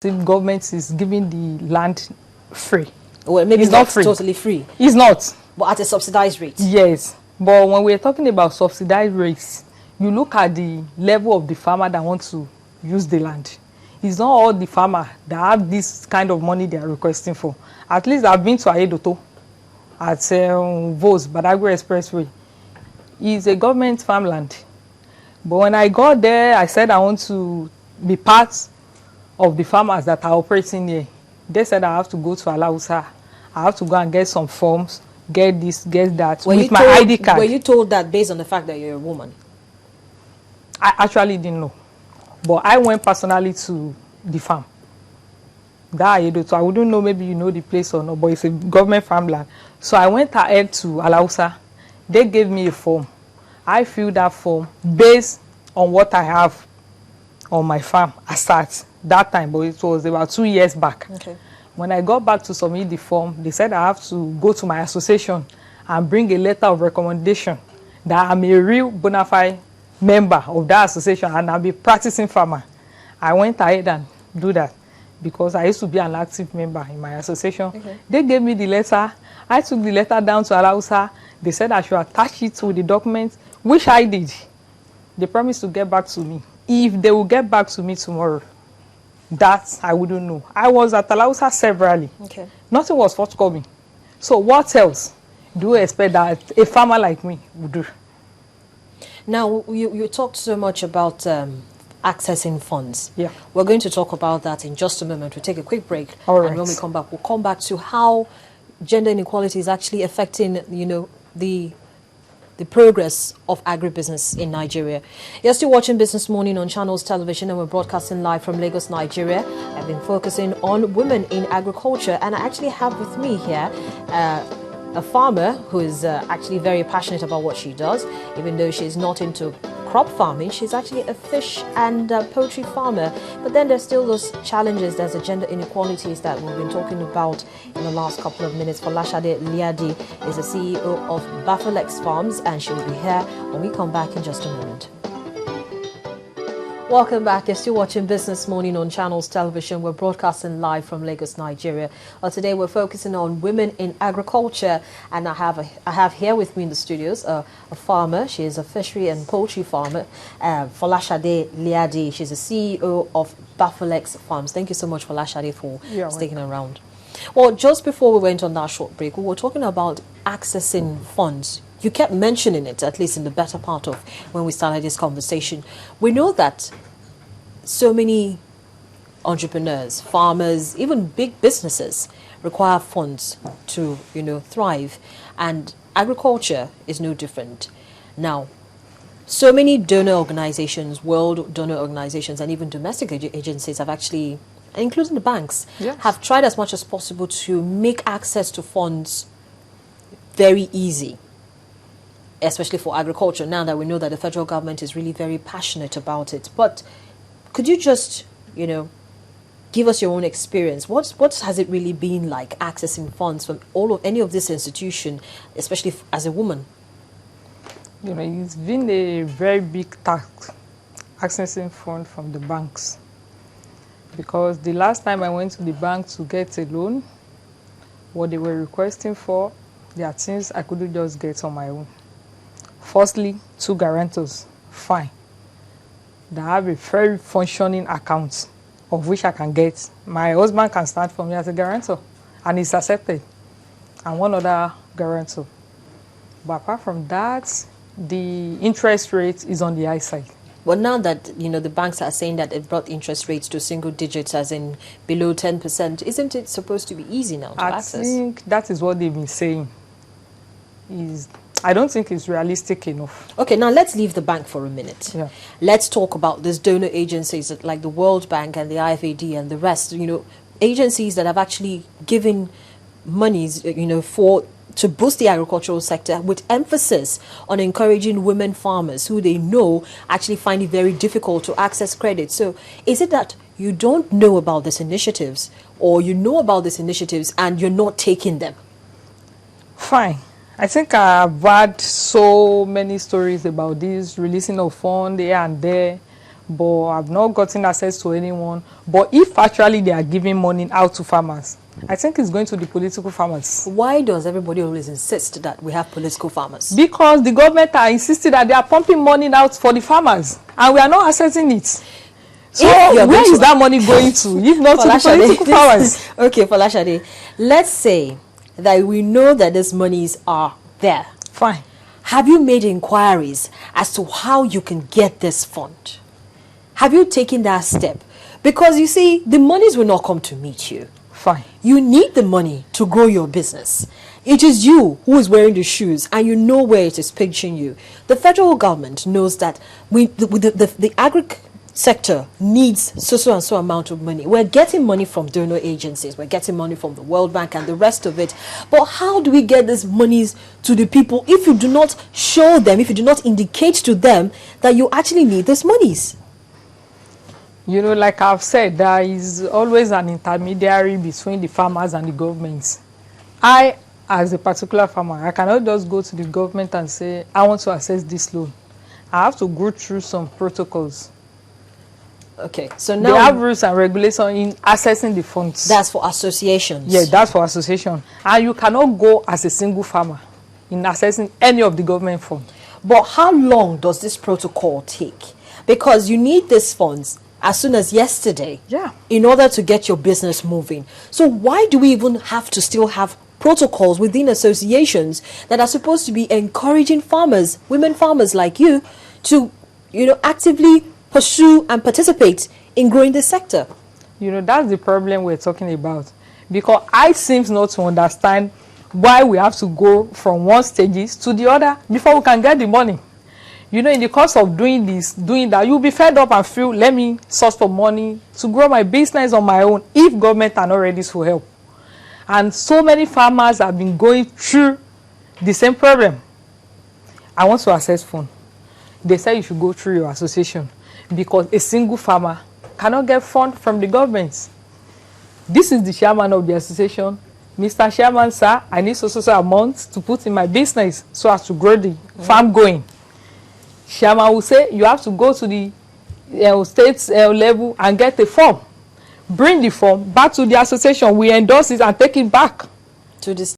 the government is giving the land free. Well, maybe it's not free. totally free. It's not. But at a subsidized rate. Yes. But when we're talking about subsidized rates, you look at the level of the farmer that wants to use the land. It's not all the farmer that have this kind of money they are requesting for. At least I've been to Ayedoto at Vos, Badagry Expressway. It's a government farmland. But when I got there, I said I want to be part of the farmers that are operating here. They said I have to go to Alausa. I have to go and get some forms, get this, get that, with my ID card. Were you told that based on the fact that you're a woman? I actually didn't know. But I went personally to the farm. So I wouldn't know, maybe you know the place or not, but it's a government farmland. So I went ahead to Alausa. They gave me a form. I filled that form based on what I have on my farm at that time, but it was about 2 years back. Okay. When I got back to submit the form, they said I have to go to my association and bring a letter of recommendation that I'm a real bona fide member of that association and I'll be practicing farmer. I went ahead and do that because I used to be an active member in my association. Okay. They gave me the letter. I took the letter down to Alausa. They said I should attach it to the document, which I did. They promised to get back to me. If they will get back to me tomorrow, that I wouldn't know. I was at Alausa severally. Okay. Nothing was forthcoming. So what else do you expect that a farmer like me would do? Now, you talked so much about accessing funds. Yeah. We're going to talk about that in just a moment. We'll take a quick break. All right. And when we come back, we'll come back to how gender inequality is actually affecting, you know, the progress of agribusiness in Nigeria. You're still watching Business Morning on Channels Television and we're broadcasting live from Lagos, Nigeria. I've been focusing on women in agriculture and I actually have with me here a farmer who is actually very passionate about what she does. Even though she's not into crop farming, she's actually a fish and poultry farmer. But then there's still those challenges, there's the gender inequalities that we've been talking about in the last couple of minutes. Folashade Liadi is the CEO of Bafelex Farms and she will be here when we come back in just a moment. Welcome back. You're still watching Business Morning on Channels Television. We're broadcasting live from Lagos, Nigeria. Well, today we're focusing on women in agriculture, and I have here with me in the studios a farmer. She is a fishery and poultry farmer, Folashade Liadi. She's the CEO of Bafelex Farms. Thank you so much, Folashade, for sticking around. Well, just before we went on that short break, we were talking about accessing funds. You kept mentioning it, at least in the better part of when we started this conversation. We know that so many entrepreneurs, farmers, even big businesses require funds to, you know, thrive. And agriculture is no different. Now, so many donor organizations, world donor organizations, and even domestic agencies have actually, including the banks, have tried as much as possible to make access to funds very easy, especially for agriculture, now that we know that the federal government is really very passionate about it. But could you just, you know, give us your own experience? What has it really been like accessing funds from any of this institution, especially as a woman? You know, it's been a very big task accessing funds from the banks. Because the last time I went to the bank to get a loan, what they were requesting for, there are things I couldn't just get on my own. Firstly, 2 guarantors, fine. They have a very functioning account of which I can get. My husband can stand for me as a guarantor and it's accepted. And 1 other guarantor. But apart from that, the interest rate is on the high side. Well, now that, you know, the banks are saying that they've brought interest rates to single digits, as in below 10%, isn't it supposed to be easy now to access? I think that is what they've been saying. I don't think it's realistic enough. Okay, now let's leave the bank for a minute. Yeah. Let's talk about these donor agencies like the World Bank and the IFAD and the rest, you know, agencies that have actually given monies, you know, to boost the agricultural sector with emphasis on encouraging women farmers who they know actually find it very difficult to access credit. So is it that you don't know about these initiatives, or you know about these initiatives and you're not taking them? Fine. I think I've had so many stories about this releasing of funds here and there, but I've not gotten access to anyone. But if actually they are giving money out to farmers, I think it's going to the political farmers. Why does everybody always insist that we have political farmers? Because the government are insisting that they are pumping money out for the farmers, and we are not accessing it. So where is that money going to, if not to the political farmers? Okay, Folashade, let's say that we know that these monies are there. Fine. Have you made inquiries as to how you can get this fund? Have you taken that step? Because you see, the monies will not come to meet you. Fine. You need the money to grow your business. It is you who is wearing the shoes, and you know where it is pinching you. The federal government knows that the agri sector needs so and so amount of money. We're getting money from donor agencies. We're getting money from the World Bank and the rest of it. But how do we get these monies to the people if you do not show them, if you do not indicate to them that you actually need these monies? You know, like I've said, there is always an intermediary between the farmers and the government. I, as a particular farmer, I cannot just go to the government and say, I want to access this loan. I have to go through some protocols. Okay, so now they have rules and regulations in accessing the funds. That's for associations. Yeah, that's for association. And you cannot go as a single farmer in accessing any of the government funds. But how long does this protocol take? Because you need these funds as soon as yesterday, yeah, in order to get your business moving. So why do we even have to still have protocols within associations that are supposed to be encouraging farmers, women farmers like you, to, you know, actively pursue and participate in growing this sector? You know, that's the problem we're talking about. Because I seem not to understand why we have to go from one stages to the other before we can get the money. You know, in the course of doing this, doing that, you'll be fed up and feel, let me source for money to grow my business on my own if government are not ready to help. And so many farmers have been going through the same problem. I want to access funds. They say you should go through your association because a single farmer cannot get funds from the government. This is the chairman of the association. Mr. Chairman, sir, I need so amount to put in my business so as to grow the farm going. Chairman will say, you have to go to the state level and get a form. Bring the form back to the association. We endorse it and take it back to the